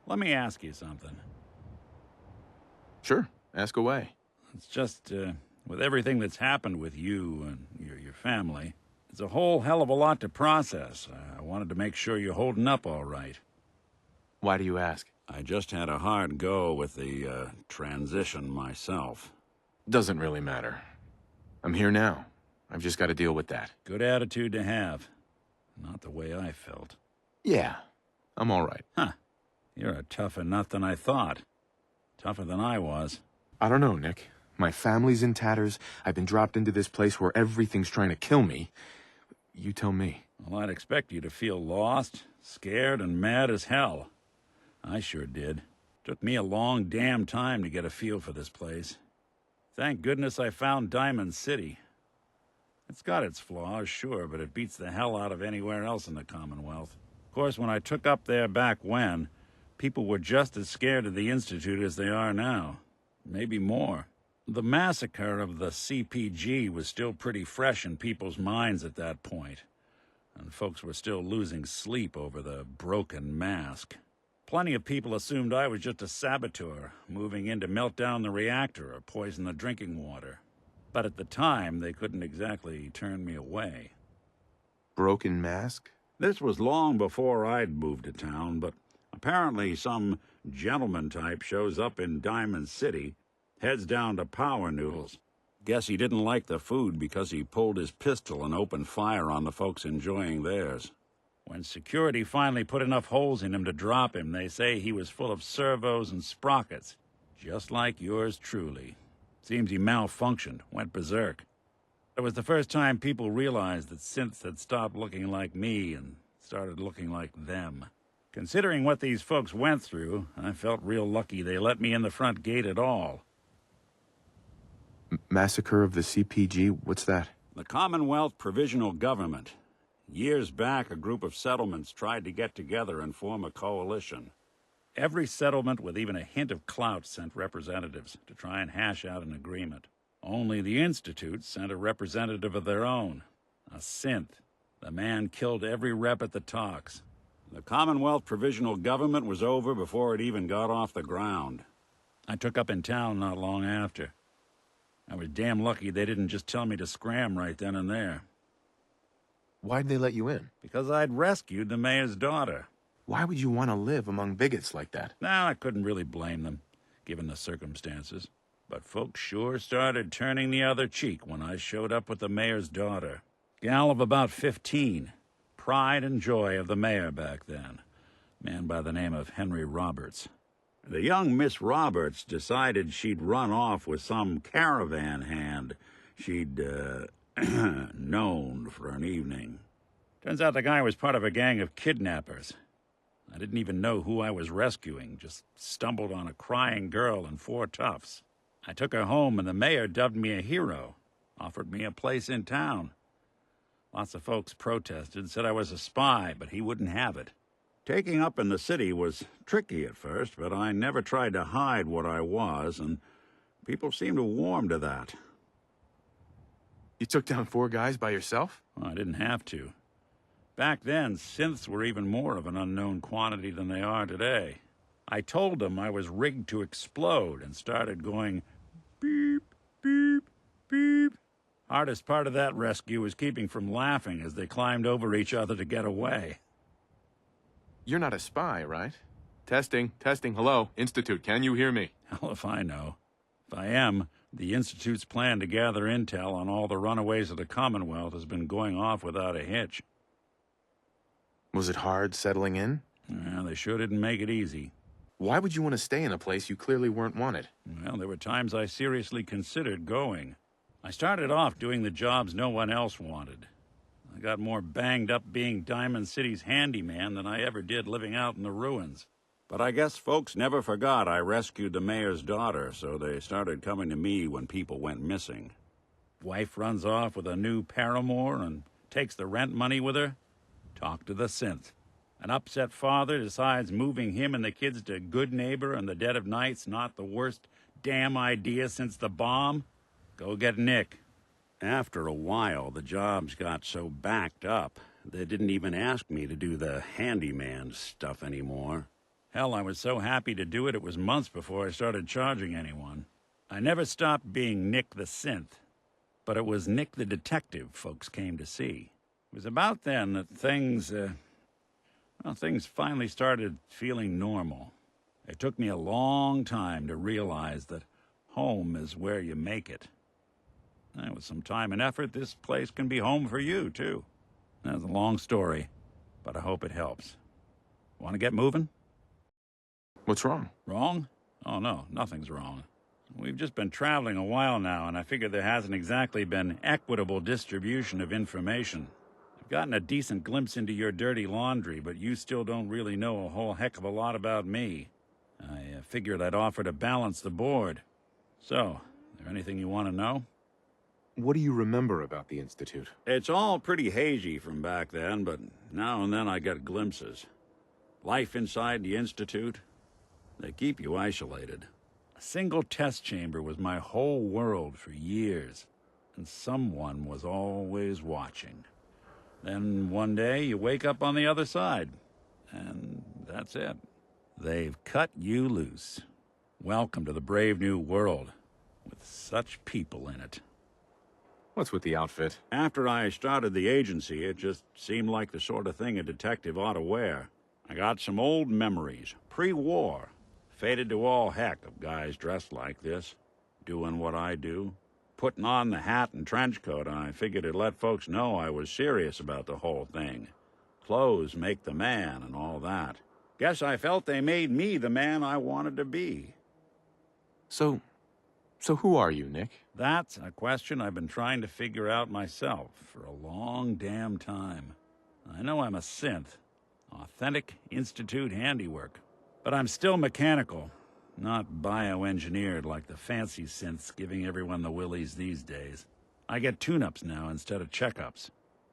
Let me ask you something. Sure, ask away. It's just, with everything that's happened with you and your family, it's a whole hell of a lot to process. I wanted to make sure you're holding up all right. Why do you ask? I just had a hard go with the, transition myself. Doesn't really matter. I'm here now. I've just got to deal with that. Good attitude to have. Not the way I felt. Yeah, I'm all right. Huh. You're a tougher nut than I thought. Tougher than I was. I don't know, Nick. My family's in tatters. I've been dropped into this place where everything's trying to kill me. You tell me. Well, I'd expect you to feel lost, scared, and mad as hell. I sure did. Took me a long damn time to get a feel for this place. Thank goodness I found Diamond City. It's got its flaws, sure, but it beats the hell out of anywhere else in the Commonwealth. Of course, when I took up there back when, people were just as scared of the Institute as they are now. Maybe more. The massacre of the CPG was still pretty fresh in people's minds at that point, and folks were still losing sleep over the broken mask. Plenty of people assumed I was just a saboteur, moving in to melt down the reactor or poison the drinking water. But at the time, they couldn't exactly turn me away. Broken mask? This was long before I'd moved to town, but apparently some gentleman type shows up in Diamond City, heads down to Power Noodles. Guess he didn't like the food because he pulled his pistol and opened fire on the folks enjoying theirs. When security finally put enough holes in him to drop him, they say he was full of servos and sprockets, just like yours truly. Seems he malfunctioned, went berserk. It was the first time people realized that Synth had stopped looking like me and started looking like them. Considering what these folks went through, I felt real lucky they let me in the front gate at all. Massacre of the CPG? What's that? The Commonwealth Provisional Government. Years back, a group of settlements tried to get together and form a coalition. Every settlement with even a hint of clout sent representatives to try and hash out an agreement. Only the Institute sent a representative of their own, a Synth. The man killed every rep at the talks. The Commonwealth Provisional Government was over before it even got off the ground. I took up in town not long after. I was damn lucky they didn't just tell me to scram right then and there. Why'd they let you in? Because I'd rescued the mayor's daughter. Why would you want to live among bigots like that? Now, I couldn't really blame them, given the circumstances. But folks sure started turning the other cheek when I showed up with the mayor's daughter. Gal of about 15. Pride and joy of the mayor back then. Man by the name of Henry Roberts. The young Miss Roberts decided she'd run off with some caravan hand she'd, known for an evening. Turns out the guy was part of a gang of kidnappers. I didn't even know who I was rescuing, just stumbled on a crying girl and 4 toughs. I took her home and the mayor dubbed me a hero, offered me a place in town. Lots of folks protested, said I was a spy, but he wouldn't have it. Taking up in the city was tricky at first, but I never tried to hide what I was, and people seemed to warm to that. You took down 4 guys by yourself? Well, I didn't have to. Back then, synths were even more of an unknown quantity than they are today. I told them I was rigged to explode and started going beep, beep, beep. Hardest part of that rescue was keeping from laughing as they climbed over each other to get away. You're not a spy, right? Testing, hello, Institute, can you hear me? Hell if I know. If I am, the Institute's plan to gather intel on all the runaways of the Commonwealth has been going off without a hitch. Was it hard settling in? Well, they sure didn't make it easy. Why would you want to stay in a place you clearly weren't wanted? Well, there were times I seriously considered going. I started off doing the jobs no one else wanted. I got more banged up being Diamond City's handyman than I ever did living out in the ruins. But I guess folks never forgot I rescued the mayor's daughter, so they started coming to me when people went missing. Wife runs off with a new paramour and takes the rent money with her. Talk to the Synth. An upset father decides moving him and the kids to Good Neighbor in the dead of night's not the worst damn idea since the bomb. Go get Nick. After a while, the jobs got so backed up, they didn't even ask me to do the handyman stuff anymore. Hell, I was so happy to do it, it was months before I started charging anyone. I never stopped being Nick the Synth, but it was Nick the Detective folks came to see. It was about then that things finally started feeling normal. It took me a long time to realize that home is where you make it. And with some time and effort, this place can be home for you, too. That's a long story, but I hope it helps. Want to get moving? What's wrong? Wrong? Oh, no, nothing's wrong. We've just been traveling a while now, and I figure there hasn't exactly been equitable distribution of information. I've gotten a decent glimpse into your dirty laundry, but you still don't really know a whole heck of a lot about me. I figured I'd offer to balance the board. So, is there anything you want to know? What do you remember about the Institute? It's all pretty hazy from back then, but now and then I get glimpses. Life inside the Institute, they keep you isolated. A single test chamber was my whole world for years, and someone was always watching. Then one day you wake up on the other side, and that's it. They've cut you loose. Welcome to the brave new world, with such people in it. What's with the outfit? After I started the agency, it just seemed like the sort of thing a detective ought to wear. I got some old memories, pre-war. Faded to all heck of guys dressed like this, doing what I do. Putting on the hat and trench coat, I figured it'd let folks know I was serious about the whole thing. Clothes make the man and all that. Guess I felt they made me the man I wanted to be. So who are you, Nick? That's a question I've been trying to figure out myself for a long damn time. I know I'm a synth, authentic Institute handiwork, but I'm still mechanical, not bioengineered like the fancy synths giving everyone the willies these days. I get tune-ups now instead of checkups.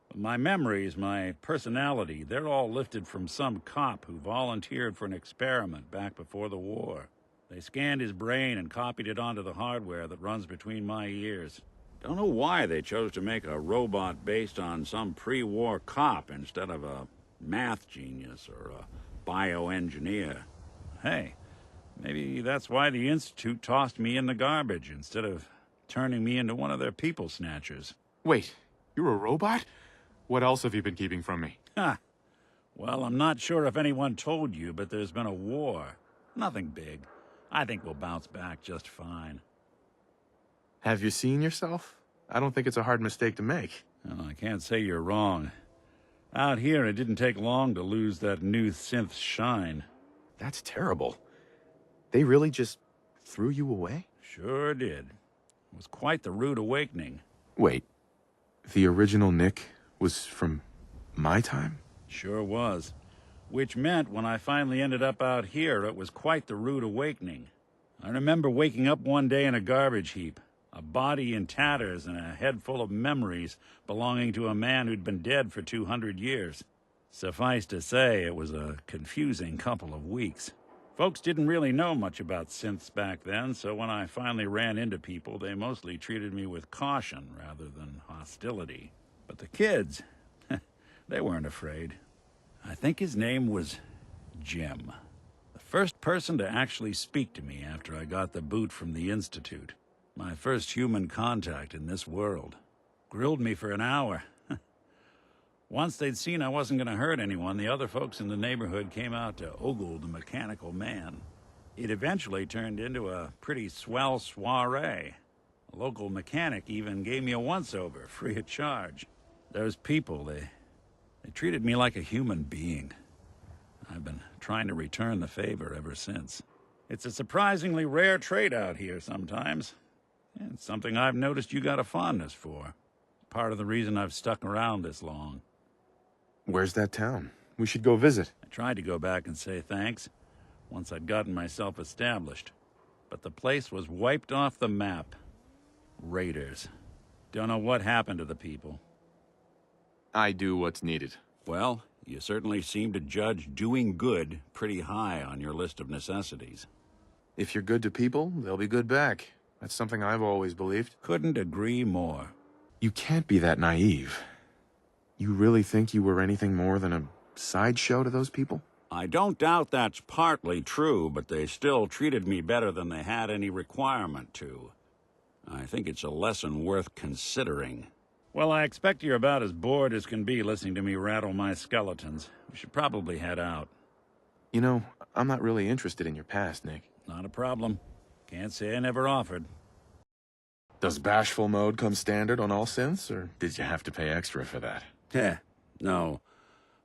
But my memories, my personality, they're all lifted from some cop who volunteered for an experiment back before the war. They scanned his brain and copied it onto the hardware that runs between my ears. Don't know why they chose to make a robot based on some pre-war cop instead of a math genius or a bioengineer. Hey, maybe that's why the Institute tossed me in the garbage instead of turning me into one of their people snatchers. Wait, you're a robot? What else have you been keeping from me? Ha! Well, I'm not sure if anyone told you, but there's been a war. Nothing big. I think we'll bounce back just fine. Have you seen yourself? I don't think it's a hard mistake to make. Well, I can't say you're wrong. Out here, it didn't take long to lose that new synth shine. That's terrible. They really just threw you away? Sure did. It was quite the rude awakening. Wait, the original Nick was from my time? Sure was. Which meant when I finally ended up out here, it was quite the rude awakening. I remember waking up one day in a garbage heap, a body in tatters and a head full of memories belonging to a man who'd been dead for 200 years. Suffice to say, it was a confusing couple of weeks. Folks didn't really know much about synths back then, so when I finally ran into people, they mostly treated me with caution rather than hostility. But the kids, they weren't afraid. I think his name was Jim. The first person to actually speak to me after I got the boot from the Institute. My first human contact in this world. Grilled me for an hour. Once they'd seen I wasn't going to hurt anyone, the other folks in the neighborhood came out to ogle the mechanical man. It eventually turned into a pretty swell soiree. A local mechanic even gave me a once-over, free of charge. Those people, they treated me like a human being. I've been trying to return the favor ever since. It's a surprisingly rare trait out here sometimes. It's something I've noticed you got a fondness for. Part of the reason I've stuck around this long. Where's that town? We should go visit. I tried to go back and say thanks, once I'd gotten myself established. But the place was wiped off the map. Raiders. Don't know what happened to the people. I do what's needed. Well, you certainly seem to judge doing good pretty high on your list of necessities. If you're good to people, they'll be good back. That's something I've always believed. Couldn't agree more. You can't be that naive. You really think you were anything more than a sideshow to those people? I don't doubt that's partly true, but they still treated me better than they had any requirement to. I think it's a lesson worth considering. Well, I expect you're about as bored as can be listening to me rattle my skeletons. We should probably head out. You know, I'm not really interested in your past, Nick. Not a problem. Can't say I never offered. Does bashful mode come standard on all synths, or did you have to pay extra for that? Heh, no.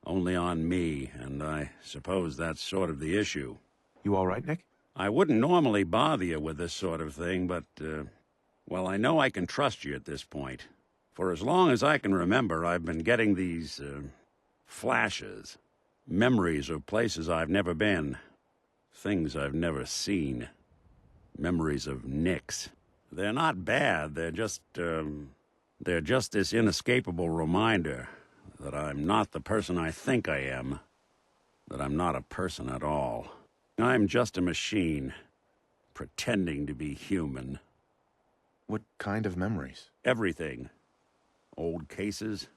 Only on me, and I suppose that's sort of the issue. You all right, Nick? I wouldn't normally bother you with this sort of thing, but, well, I know I can trust you at this point. For as long as I can remember, I've been getting these, flashes. Memories of places I've never been. Things I've never seen. Memories of Nicks. They're not bad, they're just this inescapable reminder that I'm not the person I think I am. That I'm not a person at all. I'm just a machine, pretending to be human. What kind of memories? Everything. Old cases,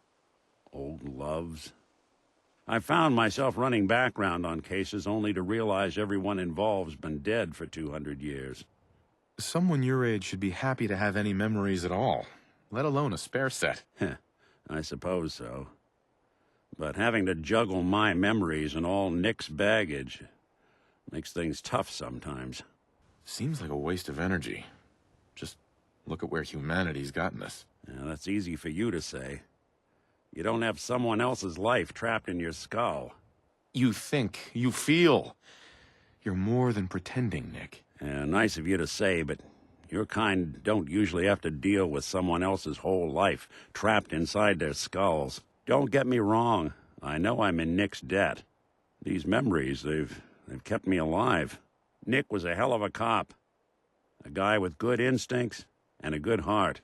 old loves. I found myself running background on cases only to realize everyone involved's been dead for 200 years. Someone your age should be happy to have any memories at all, let alone a spare set. I suppose so. But having to juggle my memories and all Nick's baggage makes things tough sometimes. Seems like a waste of energy. Just look at where humanity's gotten us. Yeah, that's easy for you to say. You don't have someone else's life trapped in your skull. You think, you feel. You're more than pretending, Nick. Nice of you to say, but your kind don't usually have to deal with someone else's whole life trapped inside their skulls. Don't get me wrong. I know I'm in Nick's debt. These memories, they've kept me alive. Nick was a hell of a cop. A guy with good instincts and a good heart.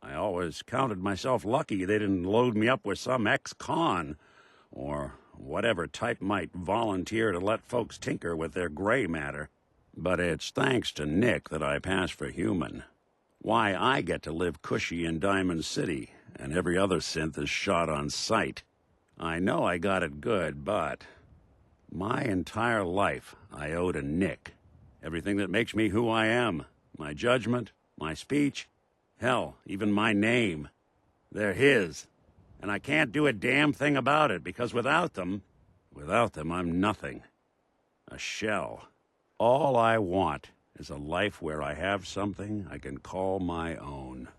I always counted myself lucky they didn't load me up with some ex-con, or whatever type might volunteer to let folks tinker with their gray matter. But it's thanks to Nick that I pass for human. Why I get to live cushy in Diamond City, and every other synth is shot on sight. I know I got it good, but my entire life I owe to Nick. Everything that makes me who I am. My judgment, my speech, hell, even my name. They're his. And I can't do a damn thing about it, because without them, I'm nothing. A shell. All I want is a life where I have something I can call my own.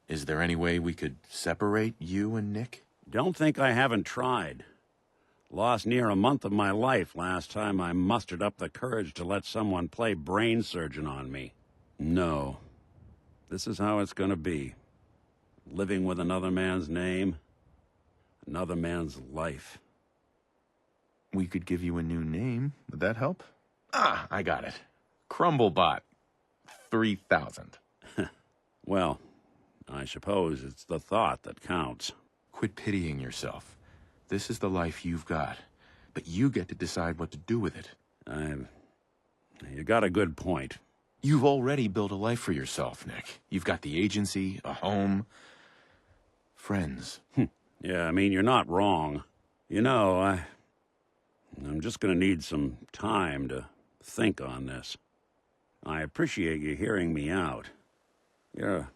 Is there any way we could separate you and Nick? Don't think I haven't tried. Lost near a month of my life last time I mustered up the courage to let someone play brain surgeon on me. No. This is how it's gonna be. Living with another man's name, another man's life. We could give you a new name. Would that help? Ah, I got it. Crumblebot. 3000. Well, I suppose it's the thought that counts. Quit pitying yourself. This is the life you've got, but you get to decide what to do with it. You got a good point. You've already built a life for yourself, Nick. You've got the agency, a home, friends. Yeah, I mean, you're not wrong. You know, I'm just gonna need some time to think on this. I appreciate you hearing me out. You're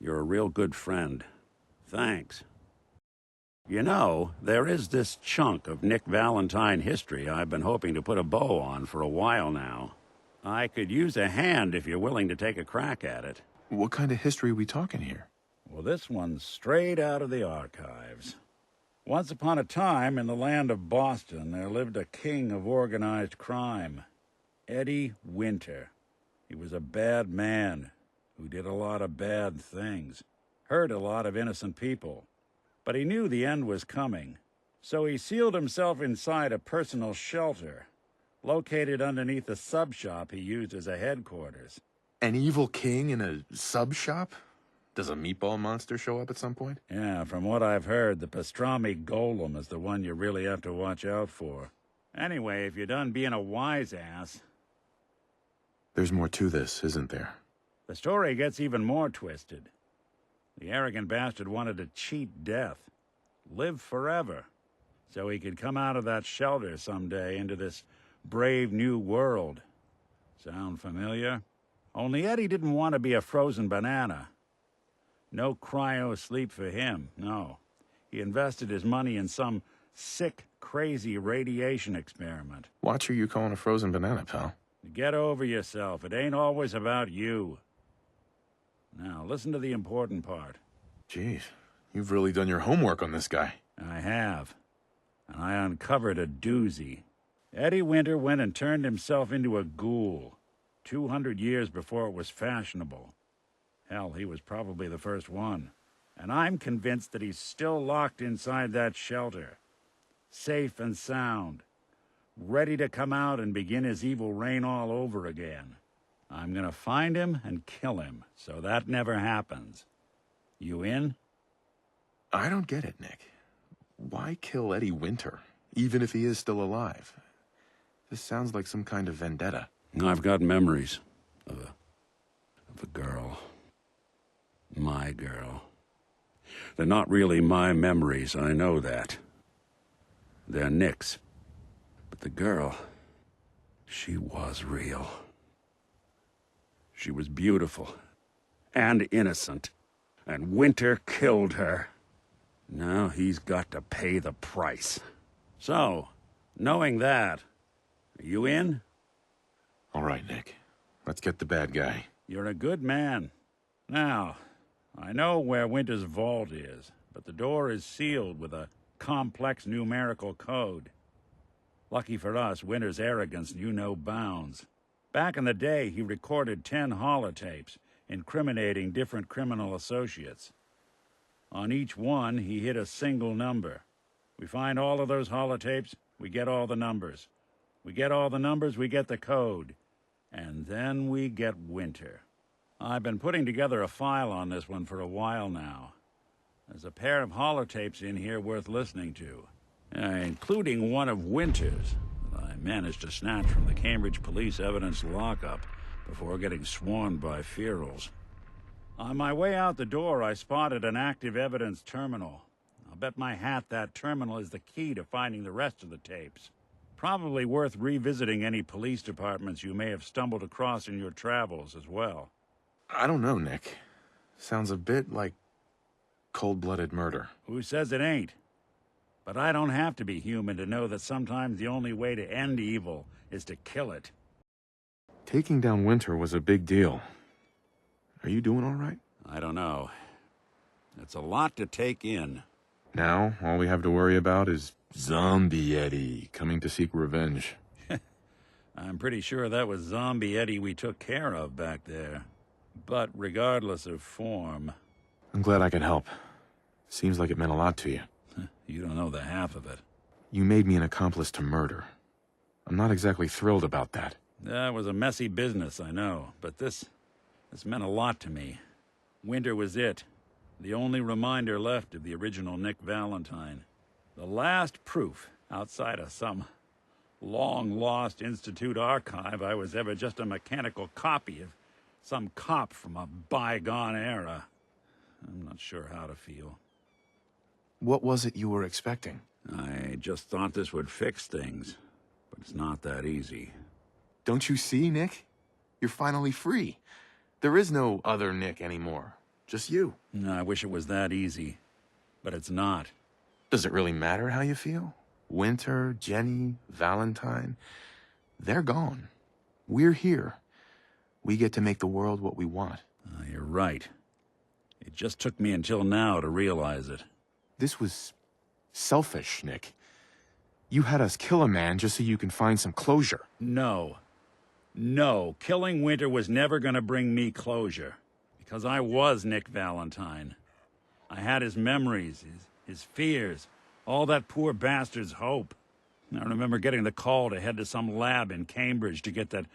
a real good friend. Thanks. You know, there is this chunk of Nick Valentine history I've been hoping to put a bow on for a while now. I could use a hand if you're willing to take a crack at it. What kind of history are we talking here? Well, this one's straight out of the archives. Once upon a time, in the land of Boston, there lived a king of organized crime, Eddie Winter. He was a bad man who did a lot of bad things, hurt a lot of innocent people. But he knew the end was coming, so he sealed himself inside a personal shelter, located underneath a sub-shop he used as a headquarters. An evil king in a sub-shop? Does a meatball monster show up at some point? Yeah, from what I've heard, the pastrami golem is the one you really have to watch out for. Anyway, if you're done being a wise ass... There's more to this, isn't there? The story gets even more twisted. The arrogant bastard wanted to cheat death. Live forever. so he could come out of that shelter someday into this brave new world. Sound familiar? Only Eddie didn't want to be a frozen banana. No cryo sleep for him, no. He invested his money in some sick, crazy radiation experiment. Watch who you calling a frozen banana, pal. Get over yourself. It ain't always about you. Now, listen to the important part. Jeez, you've really done your homework on this guy. I have. And I uncovered a doozy. Eddie Winter went and turned himself into a ghoul 200 years before it was fashionable. Hell, he was probably the first one. And I'm convinced that he's still locked inside that shelter. Safe and sound. Ready to come out and begin his evil reign all over again. I'm gonna find him and kill him, so that never happens. You in? I don't get it, Nick. Why kill Eddie Winter, even if he is still alive? This sounds like some kind of vendetta. I've got memories of a girl. My girl. They're not really my memories, I know that. They're Nick's. But the girl, she was real. She was beautiful and innocent, and Winter killed her. Now he's got to pay the price. So, knowing that, are you in? All right, Nick. Let's get the bad guy. You're a good man. Now, I know where Winter's vault is, but the door is sealed with a complex numerical code. Lucky for us, Winter's arrogance knew no bounds. Back in the day, he recorded 10 holotapes, incriminating different criminal associates. On each one, he hit a single number. We find all of those holotapes, we get all the numbers. We get all the numbers, we get the code. And then we get Winter. I've been putting together a file on this one for a while now. There's a pair of holotapes in here worth listening to, including one of Winter's that I managed to snatch from the Cambridge police evidence lockup before getting swarmed by ferals. On my way out the door, I spotted an active evidence terminal. I'll bet my hat that terminal is the key to finding the rest of the tapes. Probably worth revisiting any police departments you may have stumbled across in your travels as well. I don't know, Nick. Sounds a bit like cold-blooded murder. Who says it ain't? But I don't have to be human to know that sometimes the only way to end evil is to kill it. Taking down Winter was a big deal. Are you doing all right? I don't know. It's a lot to take in. Now, all we have to worry about is Zombie Eddie coming to seek revenge. I'm pretty sure that was Zombie Eddie we took care of back there. But regardless of form... I'm glad I could help. Seems like it meant a lot to you. You don't know the half of it. You made me an accomplice to murder. I'm not exactly thrilled about that. That was a messy business, I know. But this meant a lot to me. Winter was it. The only reminder left of the original Nick Valentine. The last proof, outside of some long-lost Institute archive, I was ever just a mechanical copy of some cop from a bygone era. I'm not sure how to feel. What was it you were expecting? I just thought this would fix things, but it's not that easy. Don't you see, Nick? You're finally free. There is no other Nick anymore. Just you. I wish it was that easy, but it's not. Does it really matter how you feel? Winter, Jenny, Valentine, they're gone. We're here. We get to make the world what we want. You're right. It just took me until now to realize it. This was selfish, Nick. You had us kill a man just so you can find some closure. No. No, killing Winter was never gonna bring me closure. Because I was Nick Valentine. I had his memories, his fears, all that poor bastard's hope. I remember getting the call to head to some lab in Cambridge to get that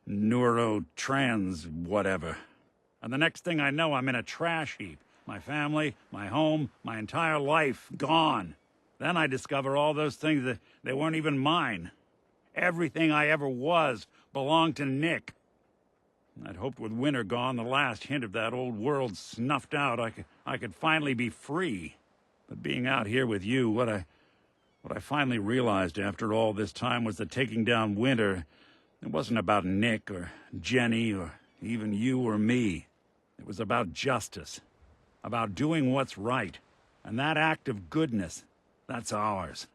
neurotrans whatever. And the next thing I know, I'm in a trash heap. My family, my home, my entire life, gone. Then I discover all those things that they weren't even mine. Everything I ever was belonged to Nick. I'd hoped with Winter gone, the last hint of that old world snuffed out, I could finally be free. But being out here with you, what What I finally realized after all this time was that taking down Winter, it wasn't about Nick or Jenny or even you or me. It was about justice, about doing what's right. And that act of goodness, that's ours.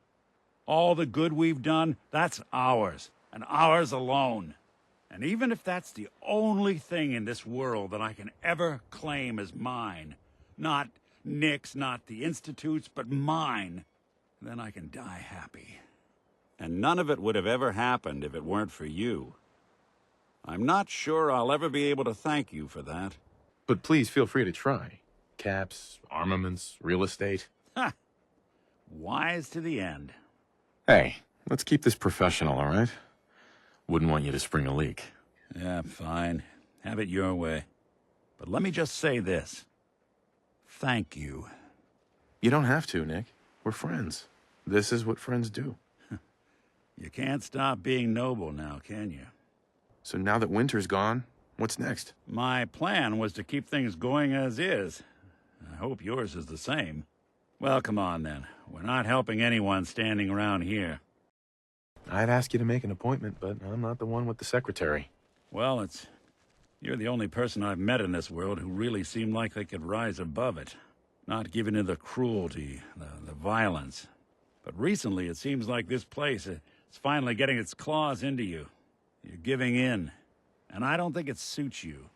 All the good we've done, that's ours, and ours alone. And even if that's the only thing in this world that I can ever claim as mine, not Nick's, not the Institute's, but mine, then I can die happy. And none of it would have ever happened if it weren't for you. I'm not sure I'll ever be able to thank you for that. But please feel free to try. Caps, armaments, real estate. Ha! Wise to the end. Hey, let's keep this professional, all right? Wouldn't want you to spring a leak. Yeah, fine. Have it your way. But let me just say this. Thank you. You don't have to, Nick. We're friends. This is what friends do. You can't stop being noble now, can you? So now that Winter's gone, what's next? My plan was to keep things going as is. I hope yours is the same. Well, come on then. We're not helping anyone standing around here. I'd ask you to make an appointment, but I'm not the one with the secretary. Well, you're the only person I've met in this world who really seemed like they could rise above it. Not given to the cruelty, the violence. But recently it seems like this place is finally getting its claws into you. You're giving in. And I don't think it suits you.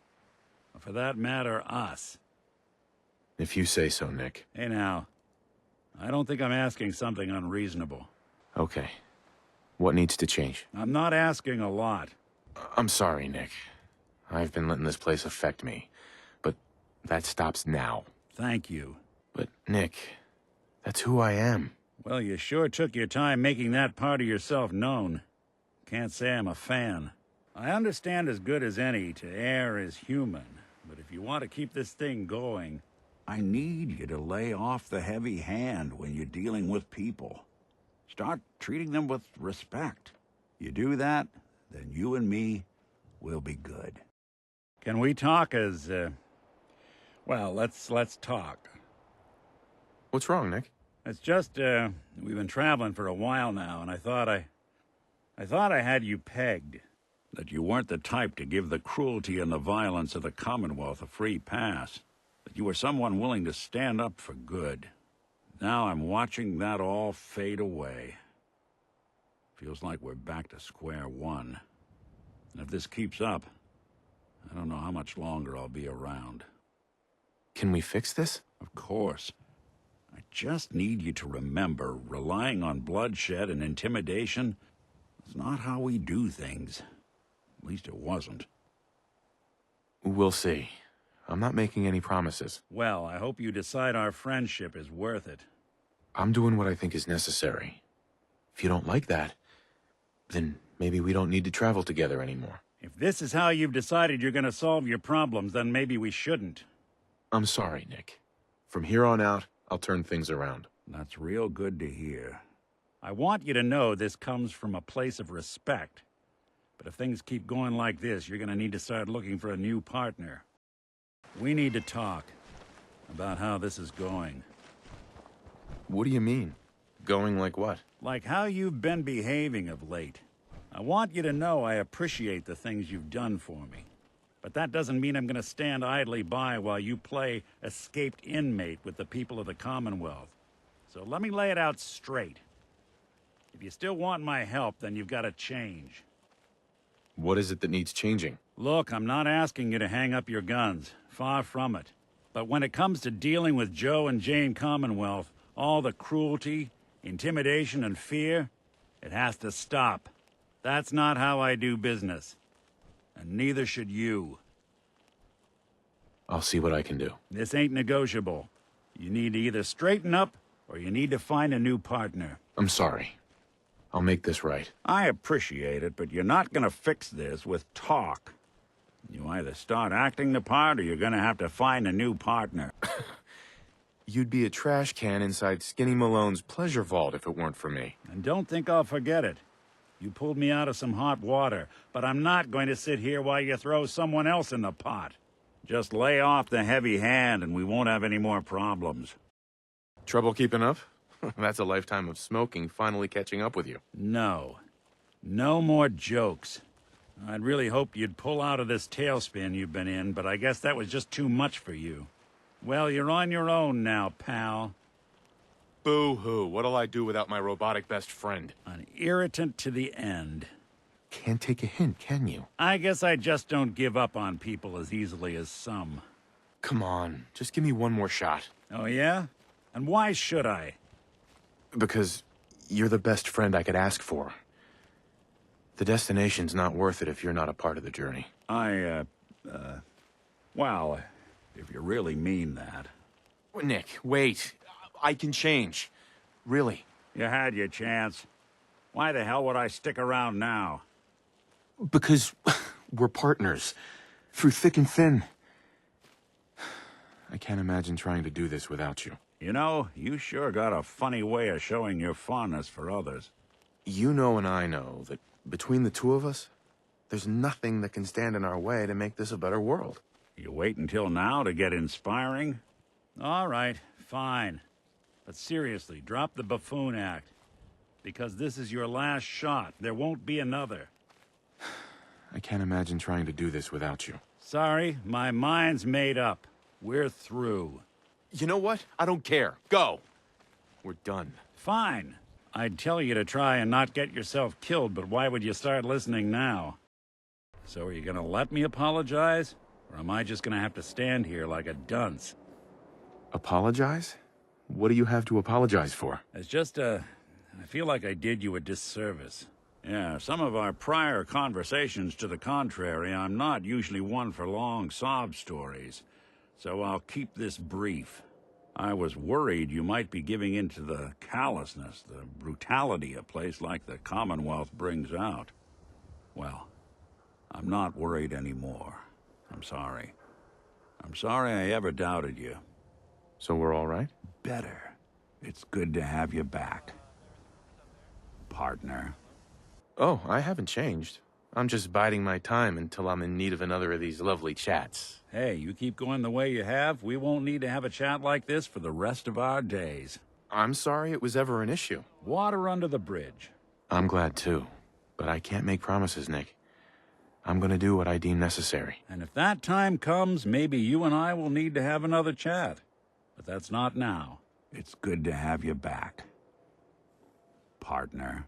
Or for that matter, us. If you say so, Nick. Hey now, I don't think I'm asking something unreasonable. Okay. What needs to change? I'm not asking a lot. I'm sorry, Nick. I've been letting this place affect me. But that stops now. Thank you. But, Nick, that's who I am. Well, you sure took your time making that part of yourself known. Can't say I'm a fan. I understand as good as any to err is human, but if you want to keep this thing going, I need you to lay off the heavy hand when you're dealing with people. Start treating them with respect. You do that, then you and me will be good. Can we talk as, well, let's talk. What's wrong, Nick? It's just, we've been traveling for a while now, and I thought I had you pegged. That you weren't the type to give the cruelty and the violence of the Commonwealth a free pass. That you were someone willing to stand up for good. Now I'm watching that all fade away. Feels like we're back to square one. And if this keeps up, I don't know how much longer I'll be around. Can we fix this? Of course. I just need you to remember, relying on bloodshed and intimidation is not how we do things. At least it wasn't. We'll see. I'm not making any promises. Well, I hope you decide our friendship is worth it. I'm doing what I think is necessary. If you don't like that, then maybe we don't need to travel together anymore. If this is how you've decided you're gonna solve your problems, then maybe we shouldn't. I'm sorry, Nick. From here on out, I'll turn things around. That's real good to hear. I want you to know this comes from a place of respect. But if things keep going like this, you're gonna need to start looking for a new partner. We need to talk about how this is going. What do you mean? Going like what? Like how you've been behaving of late. I want you to know I appreciate the things you've done for me. But that doesn't mean I'm gonna stand idly by while you play escaped inmate with the people of the Commonwealth. So let me lay it out straight. If you still want my help, then you've got to change. What is it that needs changing? Look, I'm not asking you to hang up your guns. Far from it. But when it comes to dealing with Joe and Jane Commonwealth, all the cruelty, intimidation, and fear, it has to stop. That's not how I do business. And neither should you. I'll see what I can do. This ain't negotiable. You need to either straighten up, or you need to find a new partner. I'm sorry. I'll make this right. I appreciate it, but you're not gonna fix this with talk. You either start acting the part, or you're gonna have to find a new partner. You'd be a trash can inside Skinny Malone's pleasure vault if it weren't for me. And don't think I'll forget it. You pulled me out of some hot water, but I'm not going to sit here while you throw someone else in the pot. Just lay off the heavy hand and we won't have any more problems. Trouble keeping up? That's a lifetime of smoking finally catching up with you. No. No more jokes. I'd really hoped you'd pull out of this tailspin you've been in, but I guess that was just too much for you. Well, you're on your own now, pal. Boo-hoo, what'll I do without my robotic best friend? An irritant to the end. Can't take a hint, can you? I guess I just don't give up on people as easily as some. Come on, just give me one more shot. Oh, yeah? And why should I? Because you're the best friend I could ask for. The destination's not worth it if you're not a part of the journey. Well, if you really mean that. Nick, wait. I can change. Really. You had your chance. Why the hell would I stick around now? Because we're partners. Through thick and thin. I can't imagine trying to do this without you. You know, you sure got a funny way of showing your fondness for others. You know and I know that between the two of us, there's nothing that can stand in our way to make this a better world. You wait until now to get inspiring? All right, fine. But seriously, drop the buffoon act. Because this is your last shot. There won't be another. I can't imagine trying to do this without you. Sorry, my mind's made up. We're through. You know what? I don't care. Go! We're done. Fine. I'd tell you to try and not get yourself killed, but why would you start listening now? So are you gonna let me apologize? Or am I just gonna have to stand here like a dunce? Apologize? What do you have to apologize for? It's just, I feel like I did you a disservice. Yeah, some of our prior conversations to the contrary, I'm not usually one for long sob stories. So I'll keep this brief. I was worried you might be giving in to the callousness, the brutality a place like the Commonwealth brings out. Well, I'm not worried anymore. I'm sorry. I'm sorry I ever doubted you. So we're all right? Better. It's good to have you back. Partner. Oh, I haven't changed. I'm just biding my time until I'm in need of another of these lovely chats. Hey, you keep going the way you have, we won't need to have a chat like this for the rest of our days. I'm sorry it was ever an issue. Water under the bridge. I'm glad too, but I can't make promises, Nick. I'm gonna do what I deem necessary. And if that time comes, maybe you and I will need to have another chat. But that's not now. It's good to have you back. Partner.